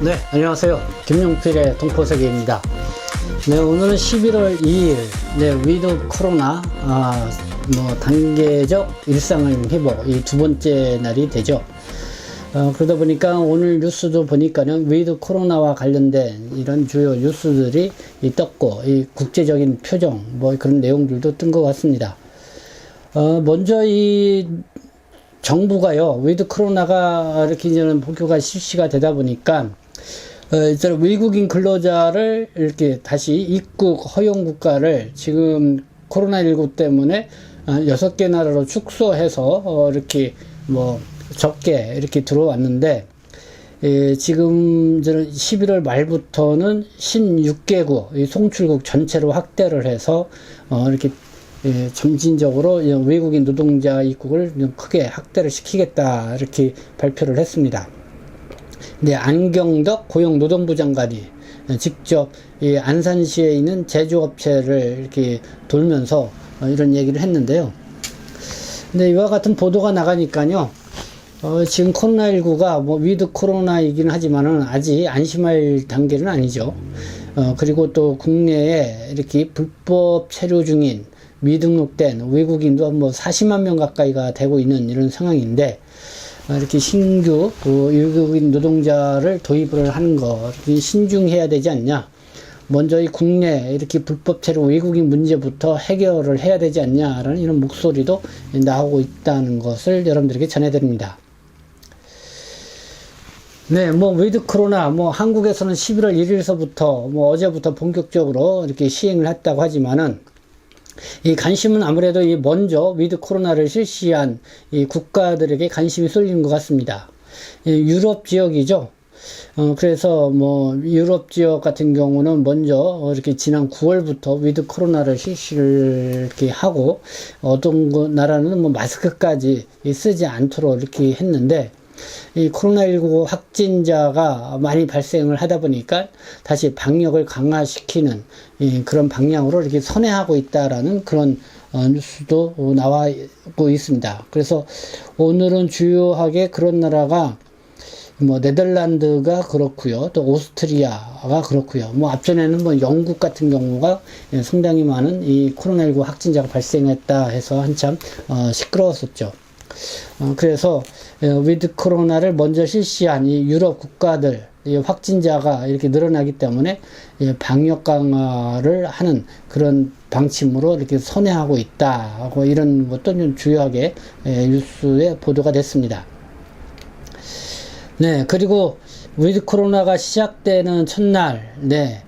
네, 안녕하세요. 김용필의 동포세계입니다. 네, 오늘은 11월 2일, 네, 위드 코로나, 단계적 일상을 회복, 이 두 번째 날이 되죠. 그러다 보니까 오늘 뉴스도 보니까는 위드 코로나와 관련된 이런 주요 뉴스들이 떴고, 이 국제적인 표정, 그런 내용들도 뜬 것 같습니다. 먼저 이 정부가요, 위드 코로나가 이렇게 이제는 본격화 실시가 되다 보니까, 외국인 근로자를 이렇게 다시 입국 허용 국가를 지금 코로나19 때문에 6개 나라로 축소해서 이렇게 적게 이렇게 들어왔는데, 지금 11월 말부터는 16개국 송출국 전체로 확대를 해서 이렇게 점진적으로 외국인 노동자 입국을 크게 확대를 시키겠다 이렇게 발표를 했습니다. 네, 안경덕 고용노동부 장관이 직접 이 안산시에 있는 제조업체를 이렇게 돌면서 이런 얘기를 했는데요. 근데 이와 같은 보도가 나가니까요, 지금 코로나19가 위드 코로나이긴 하지만은 아직 안심할 단계는 아니죠. 그리고 또 국내에 이렇게 불법 체류 중인 미등록된 외국인도 40만 명 가까이가 되고 있는 이런 상황인데, 이렇게 신규 외국인 노동자를 도입을 하는 거 신중해야 되지 않냐. 먼저 이 국내 이렇게 불법 체류 외국인 문제부터 해결을 해야 되지 않냐라는 이런 목소리도 나오고 있다는 것을 여러분들에게 전해드립니다. 네, 위드 코로나, 한국에서는 11월 1일서부터, 어제부터 본격적으로 이렇게 시행을 했다고 하지만은, 이 관심은 아무래도 먼저 위드 코로나를 실시한 이 국가들에게 관심이 쏠리는 것 같습니다. 유럽 지역이죠. 그래서 유럽 지역 같은 경우는 먼저 이렇게 지난 9월부터 위드 코로나를 실시를 이렇게 하고, 어떤 나라는 마스크까지 쓰지 않도록 이렇게 했는데, 이 코로나19 확진자가 많이 발생을 하다 보니까 다시 방역을 강화시키는 그런 방향으로 이렇게 선회하고 있다라는 그런 뉴스도 나오고 있습니다. 그래서 오늘은 주요하게 그런 나라가 네덜란드가 그렇고요, 또 오스트리아가 그렇고요. 앞전에는 영국 같은 경우가 상당히 많은 이 코로나19 확진자가 발생했다 해서 한참 시끄러웠었죠. 그래서 위드 코로나를 먼저 실시한 이 유럽 국가들 확진자가 이렇게 늘어나기 때문에 방역 강화를 하는 그런 방침으로 이렇게 선회하고 있다, 이런 것도 좀 주요하게 뉴스에 보도가 됐습니다. 네, 그리고 위드 코로나가 시작되는 첫날, 네,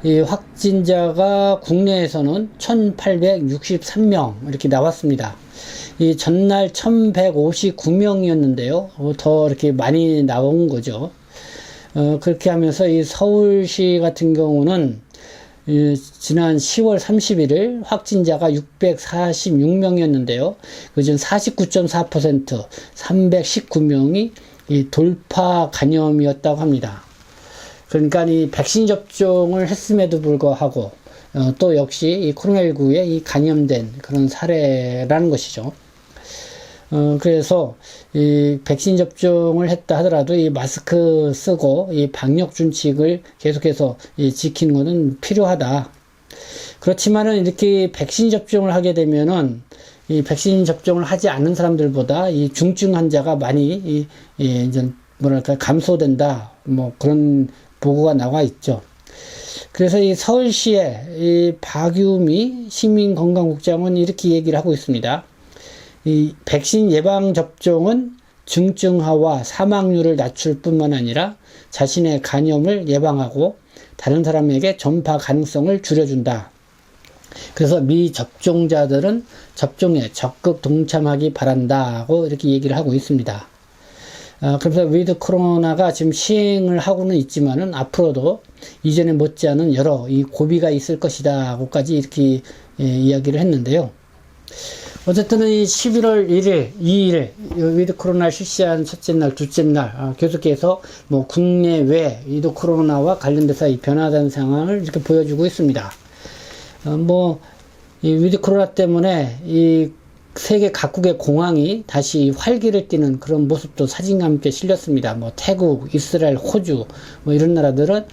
이 확진자가 국내에서는 1863명 이렇게 나왔습니다. 이 전날 1159명이었는데요. 더 이렇게 많이 나온 거죠. 그렇게 하면서 이 서울시 같은 경우는 지난 10월 31일 확진자가 646명이었는데요. 그중 49.4%, 319명이 이 돌파 감염이었다고 합니다. 그러니까 이 백신 접종을 했음에도 불구하고 또 역시 이 코로나19에 이 감염된 그런 사례라는 것이죠. 그래서 이 백신 접종을 했다 하더라도 이 마스크 쓰고 이 방역 준칙을 계속해서 지키는 것은 필요하다. 그렇지만은 이렇게 백신 접종을 하게 되면은 이 백신 접종을 하지 않는 사람들보다 이 중증 환자가 많이 이제 감소된다. 그런 보고가 나와 있죠. 그래서 이 서울시의 이 박유미 시민건강국장은 이렇게 얘기를 하고 있습니다. 이 백신 예방 접종은 중증화와 사망률을 낮출 뿐만 아니라 자신의 감염을 예방하고 다른 사람에게 전파 가능성을 줄여준다. 그래서 미접종자들은 접종에 적극 동참하기 바란다고 이렇게 얘기를 하고 있습니다. 그래서 위드 코로나가 지금 시행을 하고는 있지만은 앞으로도 이전에 못지않은 여러 이 고비가 있을 것이다고까지 이렇게 이야기를 했는데요. 어쨌든 이 11월 1일, 2일 위드 코로나 실시한 첫째 날, 둘째 날 계속해서 국내외 위드 코로나와 관련돼서 이 변화된 상황을 이렇게 보여주고 있습니다. 이 위드 코로나 때문에 이 세계 각국의 공항이 다시 활기를 띠는 그런 모습도 사진과 함께 실렸습니다. 뭐 태국, 이스라엘, 호주 뭐 이런 나라들은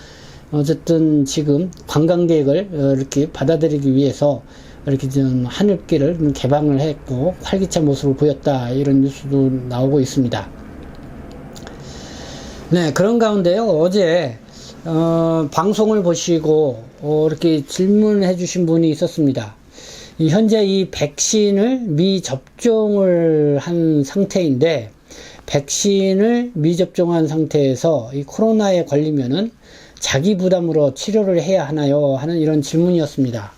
어쨌든 지금 관광객을 이렇게 받아들이기 위해서 이렇게 좀 하늘길을 개방을 했고 활기찬 모습을 보였다, 이런 뉴스도 나오고 있습니다. 네, 그런 가운데요, 어제 방송을 보시고 이렇게 질문해 주신 분이 있었습니다. 현재 이 백신을 미접종을 한 상태인데, 백신을 미접종한 상태에서 이 코로나에 걸리면은 자기 부담으로 치료를 해야 하나요? 하는 이런 질문이었습니다.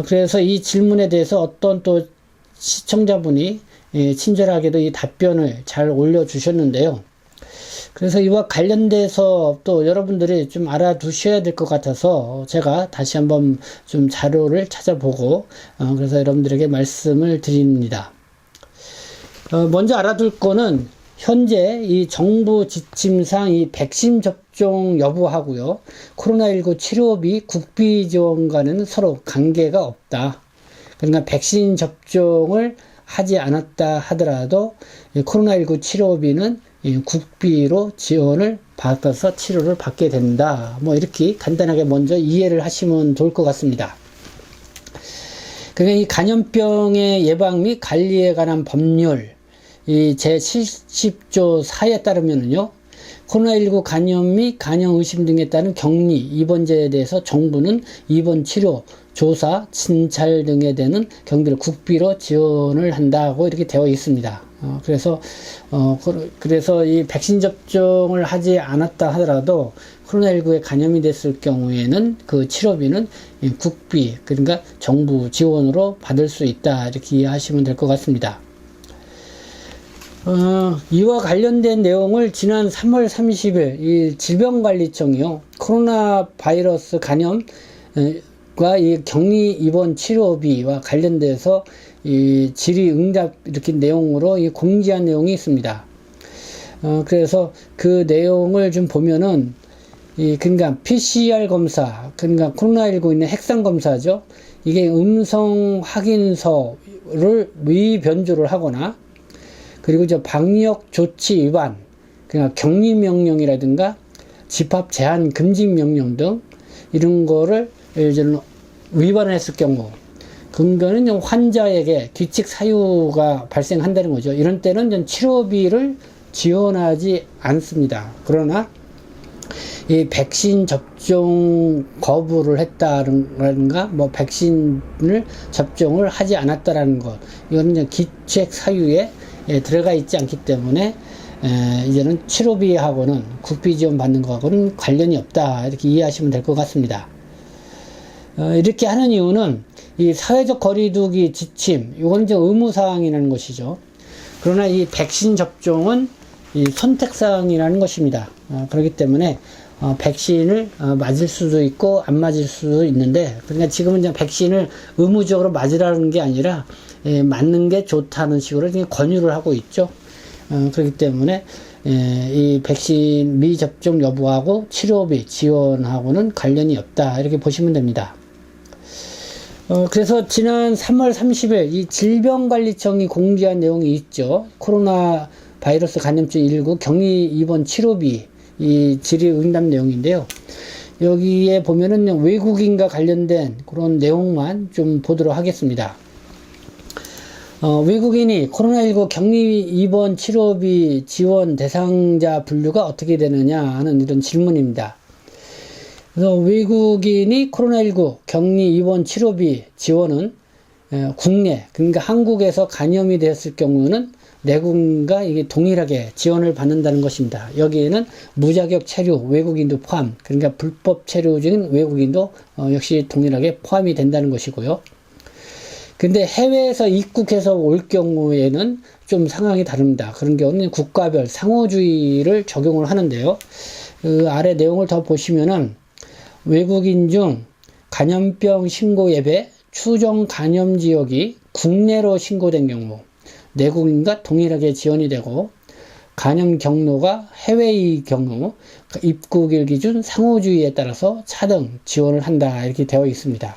그래서 이 질문에 대해서 어떤 또 시청자분이 친절하게도 이 답변을 잘 올려주셨는데요. 그래서 이와 관련돼서 또 여러분들이 좀 알아두셔야 될 것 같아서 제가 다시 한번 좀 자료를 찾아보고 그래서 여러분들에게 말씀을 드립니다. 먼저 알아둘 거는 현재 이 정부 지침상 이 백신 접종 여부하고요, 코로나19 치료비 국비 지원과는 서로 관계가 없다. 그러니까 백신 접종을 하지 않았다 하더라도 코로나19 치료비는 국비로 지원을 받아서 치료를 받게 된다. 뭐 이렇게 간단하게 먼저 이해를 하시면 좋을 것 같습니다. 그러니까 이 감염병의 예방 및 관리에 관한 법률 이 제70조 4에 따르면은요, 코로나19 감염 및 감염 의심 등에 따른 격리, 입원자에 대해서 정부는 입원 치료, 조사, 진찰 등에 대한 경비를 국비로 지원을 한다고 이렇게 되어 있습니다. 그래서 이 백신 접종을 하지 않았다 하더라도 코로나19에 감염이 됐을 경우에는 그 치료비는 국비, 그러니까 정부 지원으로 받을 수 있다, 이렇게 이해하시면 될 것 같습니다. 이와 관련된 내용을 지난 3월 30일 이 질병관리청이요, 코로나 바이러스 감염과 이 격리 입원 치료비와 관련돼서 이 질의응답 이렇게 내용으로 이 공지한 내용이 있습니다. 그래서 그 내용을 좀 보면은 그러니까 PCR 검사, 그러니까 코로나19 있는 핵산 검사죠. 이게 음성 확인서를 위변조를 하거나, 그리고 방역 조치 위반, 그러니까 격리 명령이라든가 집합 제한 금지 명령 등 이런 거를 위반을 했을 경우, 그거는 환자에게 규칙 사유가 발생한다는 거죠. 이런 때는 치료비를 지원하지 않습니다. 그러나 이 백신 접종 거부를 했다든가 뭐 백신을 접종을 하지 않았다라는 것, 이거는 규칙 사유에 들어가 있지 않기 때문에 이제는 치료비하고는 국비 지원 받는 거하고는 관련이 없다, 이렇게 이해하시면 될 것 같습니다. 이렇게 하는 이유는 이 사회적 거리두기 지침, 이건 이제 의무사항이라는 것이죠. 그러나 이 백신 접종은 이 선택사항이라는 것입니다. 그렇기 때문에 백신을 맞을 수도 있고 안 맞을 수도 있는데, 그러니까 지금은 이제 백신을 의무적으로 맞으라는 게 아니라 맞는 게 좋다는 식으로 권유를 하고 있죠. 그렇기 때문에 이 백신 미접종 여부하고 치료비 지원하고는 관련이 없다, 이렇게 보시면 됩니다. 그래서 지난 3월 30일 이 질병관리청이 공지한 내용이 있죠. 코로나 바이러스 감염증 19 격리 입원 치료비 이 질의응답 내용인데요. 여기에 보면은 외국인과 관련된 그런 내용만 좀 보도록 하겠습니다. 외국인이 코로나19 격리 입원 치료비 지원 대상자 분류가 어떻게 되느냐 하는 이런 질문입니다. 그래서 외국인이 코로나19 격리 입원 치료비 지원은 국내, 그러니까 한국에서 감염이 되었을 경우는 내국인과 이게 동일하게 지원을 받는다는 것입니다. 여기에는 무자격 체류 외국인도 포함, 그러니까 불법 체류 중인 외국인도 역시 동일하게 포함이 된다는 것이고요. 근데 해외에서 입국해서 올 경우에는 좀 상황이 다릅니다. 그런 경우는 국가별 상호주의를 적용을 하는데요. 그 아래 내용을 더 보시면은 외국인 중 감염병 신고 예배 추정 감염 지역이 국내로 신고된 경우 내국인과 동일하게 지원이 되고, 감염 경로가 해외의 경우 입국일 기준 상호주의에 따라서 차등 지원을 한다, 이렇게 되어 있습니다.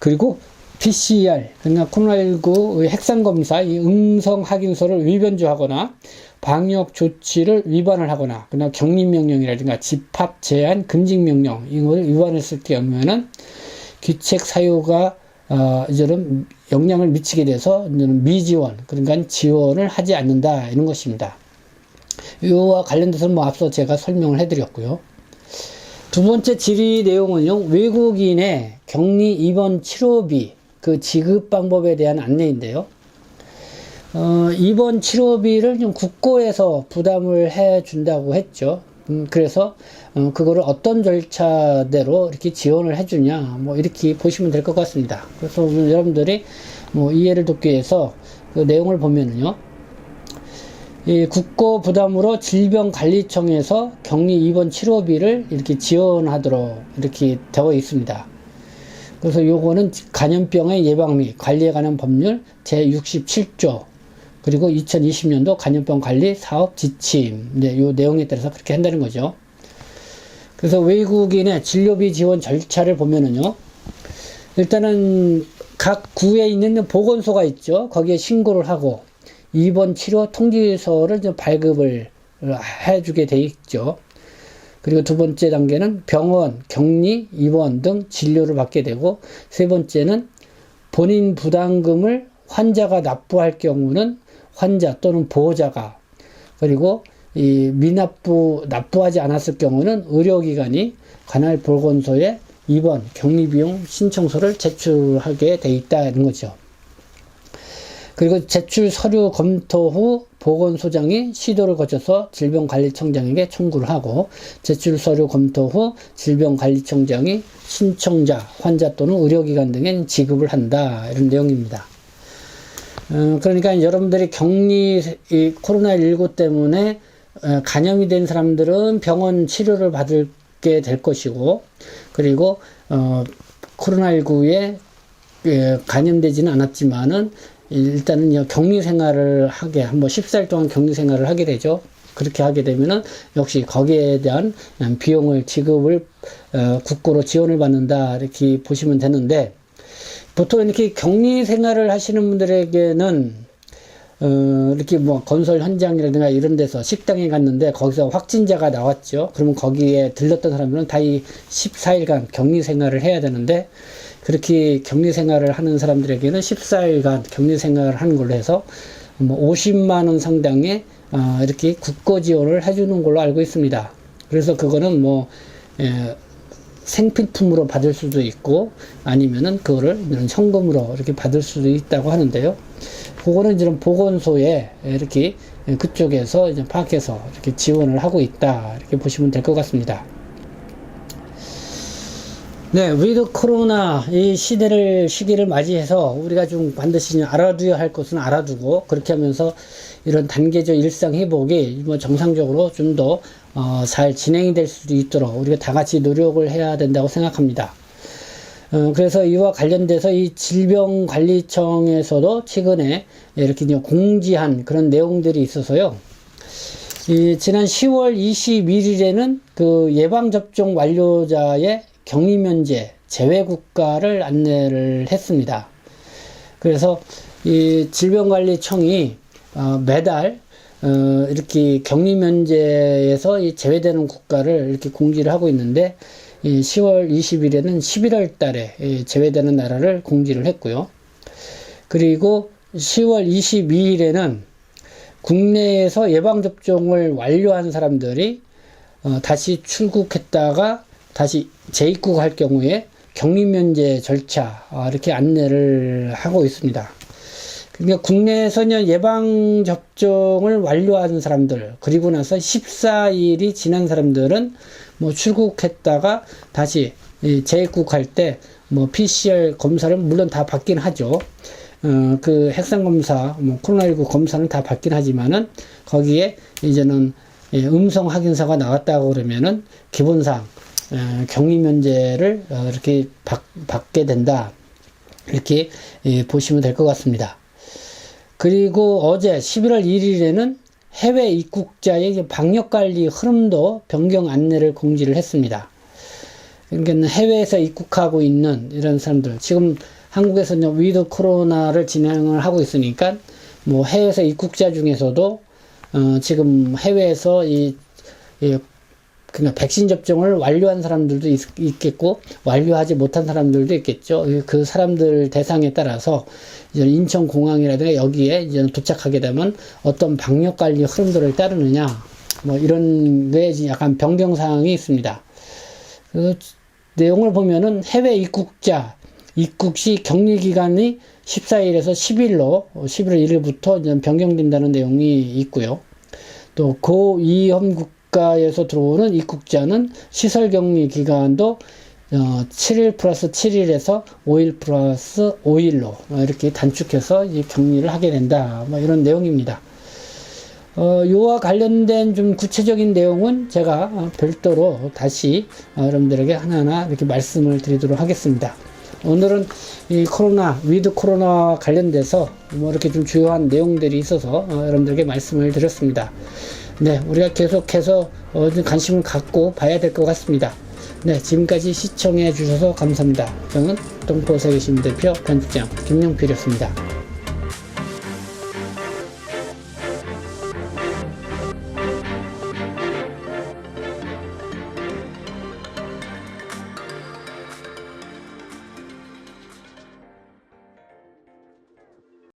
그리고 PCR, 그러니까 코로나19 핵상검사, 이 음성 확인서를 위변조하거나 방역 조치를 위반을 하거나, 그러나 격리명령이라든가 집합 제한 금지명령, 이걸 위반했을 경우에는 귀책 사유가 이제는 영향을 미치게 돼서 이제는 미지원, 그러니까 지원을 하지 않는다, 이런 것입니다. 이와 관련돼서는 뭐 앞서 제가 설명을 해드렸고요. 두 번째 질의 내용은요, 외국인의 격리 입원 치료비 그 지급 방법에 대한 안내인데요. 입원 치료비를 좀 국고에서 부담을 해 준다고 했죠. 그래서 그거를 어떤 절차대로 이렇게 지원을 해주냐, 뭐 이렇게 보시면 될 것 같습니다. 그래서 오늘 여러분들이 뭐 이해를 돕기 위해서 그 내용을 보면은요, 이 국고 부담으로 질병관리청에서 격리 입원 치료비를 이렇게 지원하도록 이렇게 되어 있습니다. 그래서 요거는 감염병의 예방 및 관리에 관한 법률 제67조, 그리고 2020년도 감염병 관리 사업 지침, 네, 요 내용에 따라서 그렇게 한다는 거죠. 그래서 외국인의 진료비 지원 절차를 보면은요, 일단은 각 구에 있는 보건소가 있죠. 거기에 신고를 하고 입원 치료 통지서를 좀 발급을 해주게 돼 있죠. 그리고 두 번째 단계는 병원, 격리, 입원 등 진료를 받게 되고, 세 번째는 본인 부담금을 환자가 납부할 경우는 환자 또는 보호자가, 그리고 이 납부하지 않았을 경우는 의료기관이 관할 보건소에 입원, 격리비용 신청서를 제출하게 돼 있다는 거죠. 그리고 제출 서류 검토 후 보건소장이 시도를 거쳐서 질병관리청장에게 청구를 하고, 제출 서류 검토 후 질병관리청장이 신청자, 환자 또는 의료기관 등에 지급을 한다, 이런 내용입니다. 그러니까 여러분들이 코로나19 때문에 감염이 된 사람들은 병원 치료를 받게 될 것이고, 그리고 코로나19에 감염되지는 않았지만은 일단은 격리 생활을 한번 14일 동안 격리 생활을 하게 되죠. 그렇게 하게 되면은 역시 거기에 대한 비용을 지급을 국고로 지원을 받는다, 이렇게 보시면 되는데, 보통 이렇게 격리 생활을 하시는 분들에게는 이렇게 뭐 건설 현장이라든가 이런 데서 식당에 갔는데 거기서 확진자가 나왔죠. 그러면 거기에 들렀던 사람들은 다 이 14일간 격리 생활을 해야 되는데, 그렇게 격리 생활을 하는 사람들에게는 14일간 격리 생활을 하는 걸로 해서 뭐 50만 원 상당의 이렇게 국고 지원을 해주는 걸로 알고 있습니다. 그래서 그거는 뭐 생필품으로 받을 수도 있고, 아니면은 그거를 현금으로 이렇게 받을 수도 있다고 하는데요. 그거는 이제 보건소에 이렇게 그쪽에서 이제 파악해서 이렇게 지원을 하고 있다, 이렇게 보시면 될 것 같습니다. 네, 위드 코로나 이 시기를 맞이해서 우리가 좀 반드시 알아두어야 할 것은 알아두고, 그렇게 하면서 이런 단계적 일상 회복이 뭐 정상적으로 좀 더 잘 진행이 될 수도 있도록 우리가 다 같이 노력을 해야 된다고 생각합니다. 그래서 이와 관련돼서 이 질병관리청에서도 최근에 이렇게 공지한 그런 내용들이 있어서요. 지난 10월 21일에는 그 예방접종 완료자의 격리면제 제외 국가를 안내를 했습니다. 그래서 이 질병관리청이 매달 이렇게 격리면제에서 이 제외되는 국가를 이렇게 공지를 하고 있는데, 이 10월 20일에는 11월 달에 제외되는 나라를 공지를 했고요. 그리고 10월 22일에는 국내에서 예방접종을 완료한 사람들이 다시 출국했다가 다시 재입국할 경우에 격리면제 절차 이렇게 안내를 하고 있습니다. 그러니까 국내에서는 예방접종을 완료한 사람들, 그리고 나서 14일이 지난 사람들은 뭐 출국했다가 다시 재입국할 때 뭐 PCR 검사를 물론 다 받긴 하죠. 그 핵상검사, 뭐 코로나19 검사는 다 받긴 하지만은 거기에 이제는 음성 확인서가 나왔다고 그러면은 기본상 격리면제를 이렇게 받게 된다, 이렇게 보시면 될 것 같습니다. 그리고 어제 11월 1일에는 해외 입국자의 방역관리 흐름도 변경 안내를 공지를 했습니다. 그러니까 해외에서 입국하고 있는 이런 사람들, 지금 한국에서는 위드 코로나를 진행을 하고 있으니까 뭐 해외에서 입국자 중에서도 지금 해외에서 그러니까 백신 접종을 완료한 사람들도 있겠고 완료하지 못한 사람들도 있겠죠. 그 사람들 대상에 따라서 이제 인천공항이라든가 여기에 이제 도착하게 되면 어떤 방역관리 흐름들을 따르느냐 뭐 이런 게 약간 변경 사항이 있습니다. 그 내용을 보면은 해외 입국자 입국 시 격리 기간이 14일에서 10일로 11월 1일부터 이제 변경된다는 내용이 있고요. 또 고위험 국가에서 들어오는 입국자는 시설 격리 기간도 7일 플러스 7일에서 5일 플러스 5일로 이렇게 단축해서 이 격리를 하게 된다. 뭐 이런 내용입니다. 요와 관련된 좀 구체적인 내용은 제가 별도로 다시 여러분들에게 하나하나 이렇게 말씀을 드리도록 하겠습니다. 오늘은 이 위드 코로나와 관련돼서 뭐 이렇게 좀 주요한 내용들이 있어서 여러분들에게 말씀을 드렸습니다. 네, 우리가 계속해서 좀 관심을 갖고 봐야 될 것 같습니다. 네, 지금까지 시청해 주셔서 감사합니다. 저는 동포세계시민 대표 편집장 김용필이었습니다.